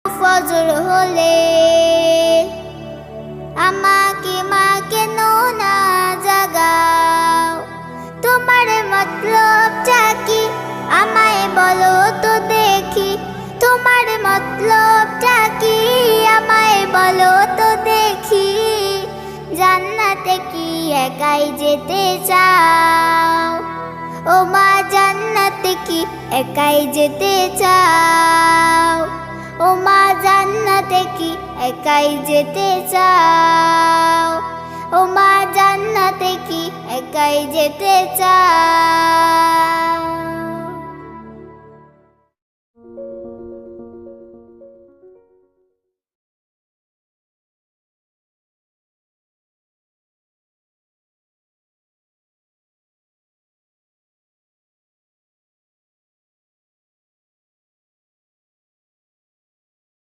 ফজর হলে আমাকে মা কেন না জাগাও? তোমার মতলবটা কি আমায় বলো তো দেখি, তোমার মতলবটা কি আমায় বলো তো দেখি। জান্নাতে কি একাই যেতে চাও? ও মা জান্নাতে কি একাই যেতে চাও? ও মা জান্নাতে কি একাই যেতে চাও? ও মা জান্নাতে কি একাই যেতে চাও?